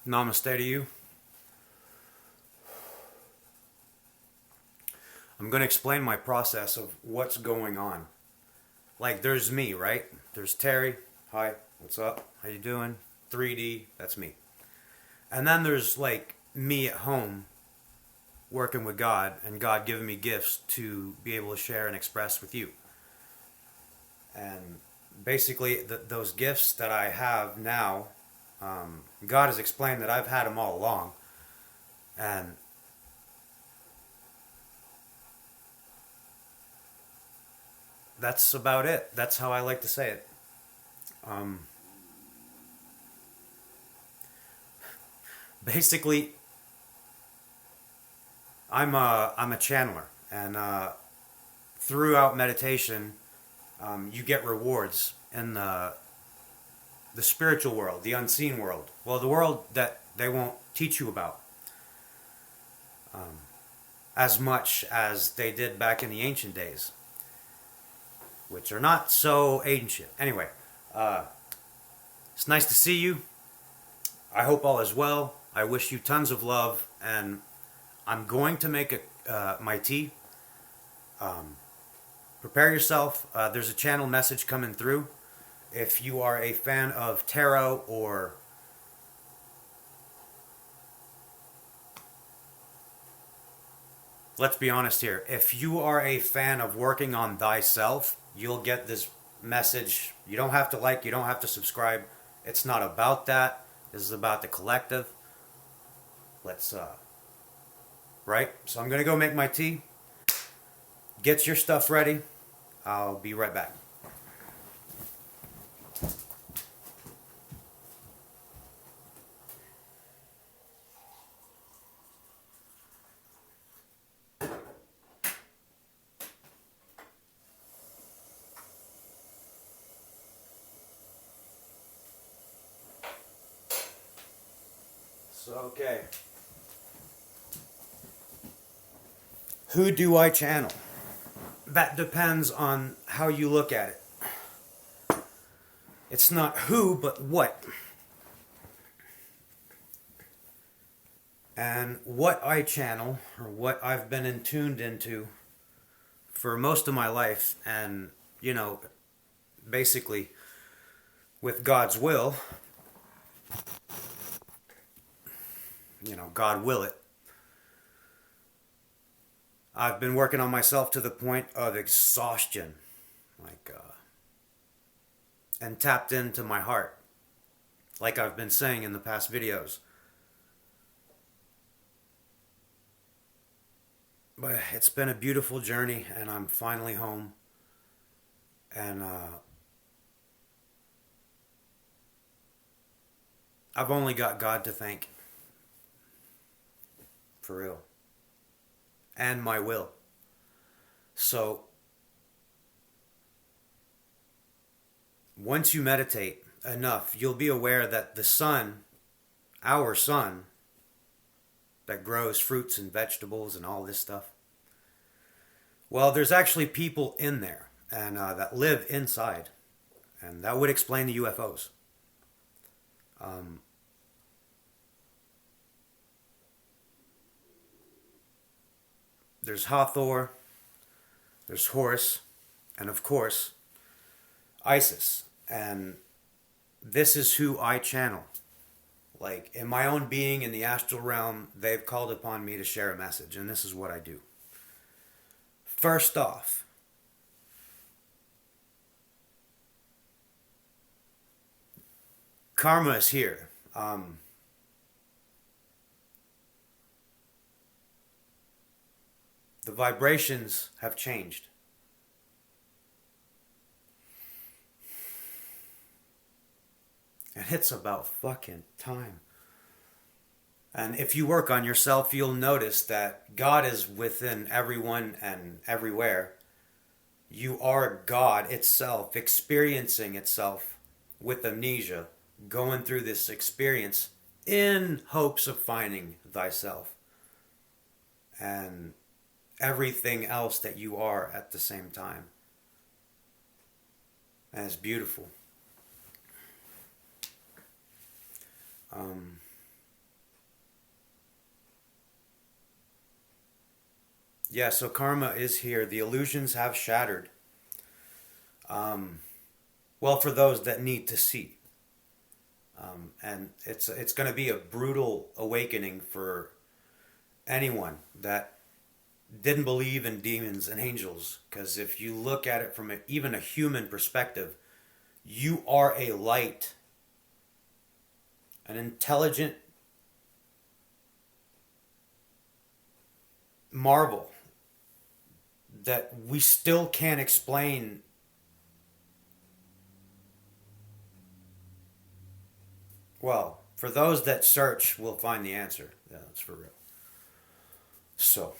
Namaste to you. I'm going to explain my process of what's going on. Like, there's me, right? There's Terry. Hi, what's up? How you doing? 3D, that's me. And then there's, like, me at home working with God and God giving me gifts to be able to share and express with you. And basically, those gifts that I have now, God has explained that I've had them all along. And that's about it. That's how I like to say it. Basically, I'm a channeler, and throughout meditation, you get rewards in the spiritual world, the unseen world. Well, the world that they won't teach you about as much as they did back in the ancient days, which are not so ancient. Anyway, it's nice to see you. I hope all is well. I wish you tons of love, and I'm going to make my tea. Prepare yourself. There's a channel message coming through. If you are a fan of tarot, or let's be honest here, if you are a fan of working on thyself, you'll get this message. You don't have to like, you don't have to subscribe. It's not about that. This is about the collective. Let's, right? So I'm going to go make my tea. Get your stuff ready. I'll be right back. So, okay. Who do I channel? That depends on how you look at it. It's not who, but what. And what I channel, or what I've been tuned into for most of my life, and, basically, with God's will, God will it. I've been working on myself to the point of exhaustion, and tapped into my heart, like I've been saying in the past videos. But it's been a beautiful journey, and I'm finally home, and I've only got God to thank, for real. And my will. So, once you meditate enough, you'll be aware that the sun, our sun, that grows fruits and vegetables and all this stuff, well, there's actually people in there, and that live inside. And that would explain the UFOs. There's Hathor, there's Horus, and of course, Isis. And this is who I channel. Like, in my own being, in the astral realm, they've called upon me to share a message, and this is what I do. First off, karma is here. The vibrations have changed. And it's about fucking time. And if you work on yourself, you'll notice that God is within everyone and everywhere. You are God itself, experiencing itself with amnesia, going through this experience in hopes of finding thyself. And everything else that you are at the same time. And it's beautiful. Yeah, so karma is here. The illusions have shattered. Well, for those that need to see. And it's going to be a brutal awakening for anyone that didn't believe in demons and angels. Because if you look at it from even a human perspective, you are a light, an intelligent marvel that we still can't explain. Well, for those that search, will find the answer. Yeah, that's for real. So,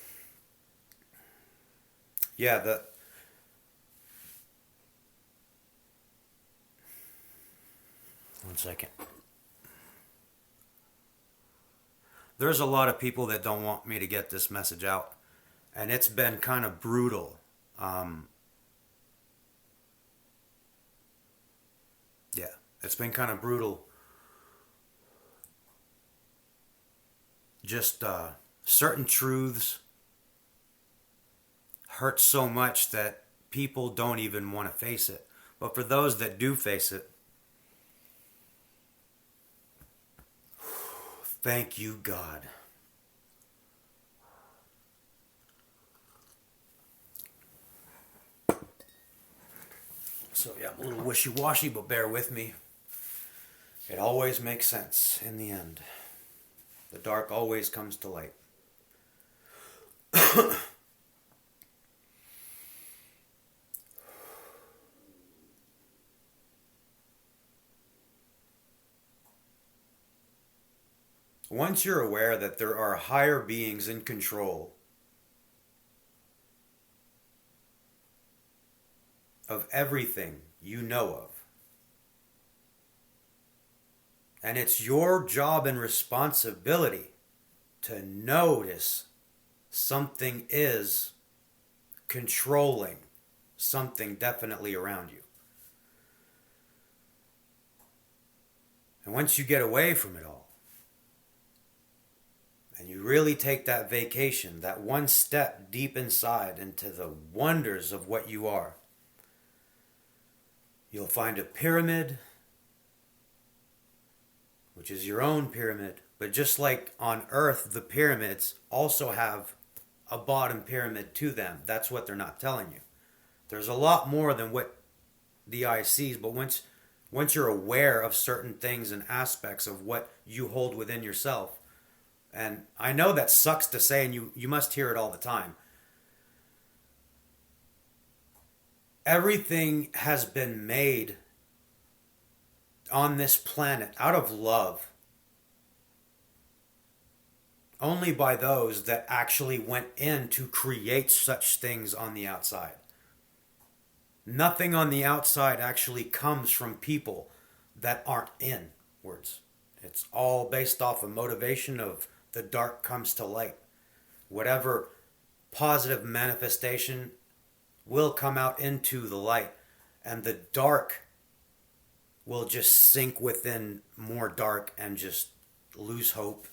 yeah, one second. There's a lot of people that don't want me to get this message out, and it's been kind of brutal. Yeah, it's been kind of brutal. Just certain truths hurt so much that people don't even want to face it. But for those that do face it, thank you, God. So yeah, I'm a little wishy-washy, but bear with me. It always makes sense in the end. The dark always comes to light. Once you're aware that there are higher beings in control of everything you know of, and it's your job and responsibility to notice something is controlling something definitely around you. And once you get away from it all, and you really take that vacation, that one step deep inside into the wonders of what you are, you'll find a pyramid, which is your own pyramid. But just like on Earth, the pyramids also have a bottom pyramid to them. That's what they're not telling you. There's a lot more than what the eye sees, but once you're aware of certain things and aspects of what you hold within yourself, and I know that sucks to say, and you must hear it all the time, everything has been made on this planet out of love only by those that actually went in to create such things on the outside. Nothing on the outside actually comes from people that aren't inwards. It's all based off of motivation of the dark comes to light. Whatever positive manifestation will come out into the light, and the dark will just sink within more dark and just lose hope.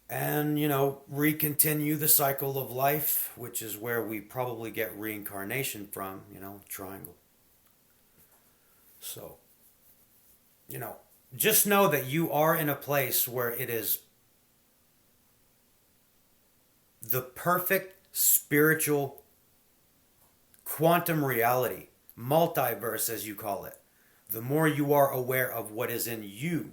And, recontinue the cycle of life, which is where we probably get reincarnation from, triangle. So, just know that you are in a place where it is the perfect spiritual quantum reality, multiverse as you call it. The more you are aware of what is in you,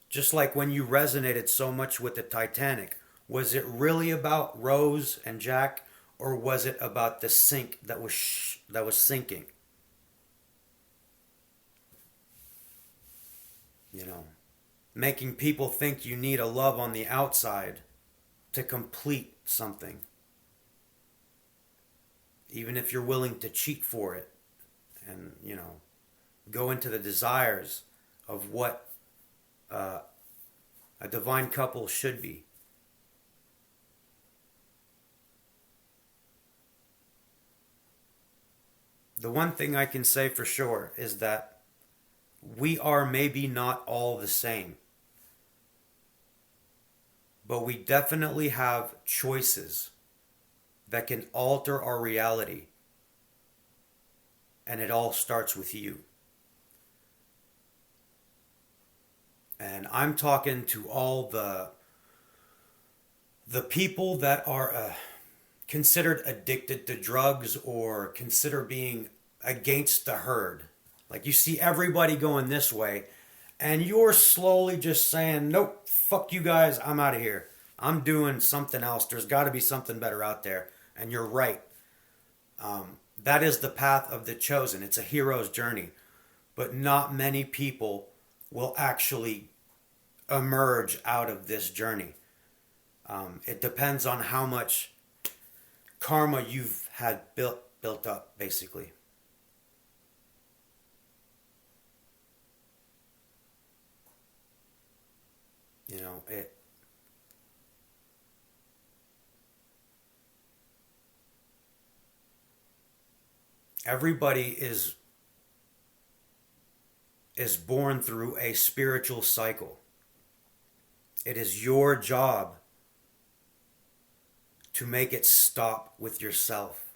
just like when you resonated so much with the Titanic, was it really about Rose and Jack, or was it about the sink that was sinking? Making people think you need a love on the outside to complete something, even if you're willing to cheat for it, and go into the desires of what a divine couple should be. The one thing I can say for sure is that we are maybe not all the same, but we definitely have choices that can alter our reality. And it all starts with you. And I'm talking to all the people that are considered addicted to drugs or consider being against the herd. Like you see everybody going this way and you're slowly just saying, nope, fuck you guys, I'm out of here. I'm doing something else. There's got to be something better out there. And you're right. That is the path of the chosen. It's a hero's journey. But not many people will actually emerge out of this journey. It depends on how much karma you've had built up, basically. You know, everybody is born through a spiritual cycle. It is your job to make it stop with yourself.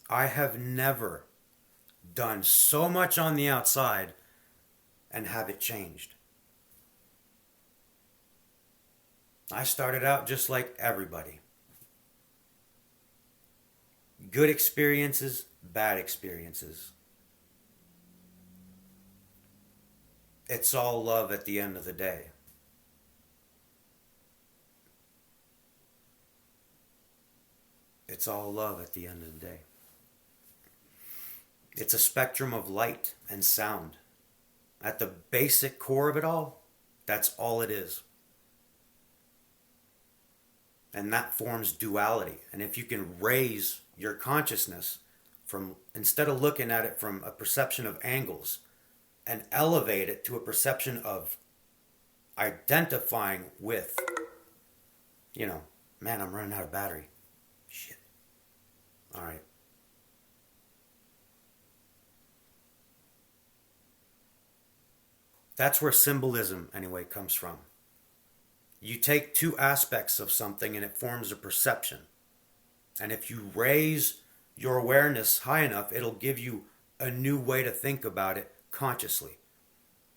I have never done so much on the outside and have it changed. I started out just like everybody. Good experiences, bad experiences. It's all love at the end of the day. It's all love at the end of the day. It's a spectrum of light and sound. At the basic core of it all, that's all it is. And that forms duality. And if you can raise your consciousness from, instead of looking at it from a perception of angles, and elevate it to a perception of identifying with, man, I'm running out of battery. Shit. All right. That's where symbolism, anyway, comes from. You take two aspects of something and it forms a perception. And if you raise your awareness high enough, it'll give you a new way to think about it consciously.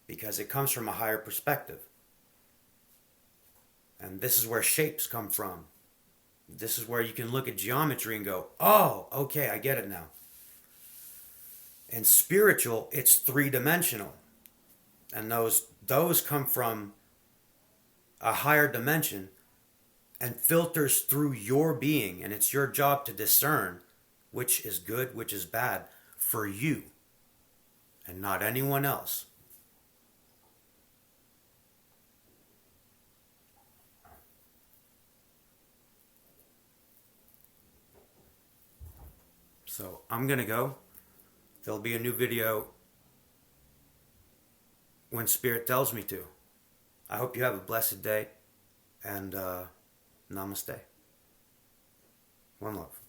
Because it comes from a higher perspective. And this is where shapes come from. This is where you can look at geometry and go, oh, okay, I get it now. And spiritual, it's three-dimensional. And those come from a higher dimension and filters through your being. And it's your job to discern which is good, which is bad for you and not anyone else. So I'm going to go. There'll be a new video when Spirit tells me to. I hope you have a blessed day, and namaste. One love.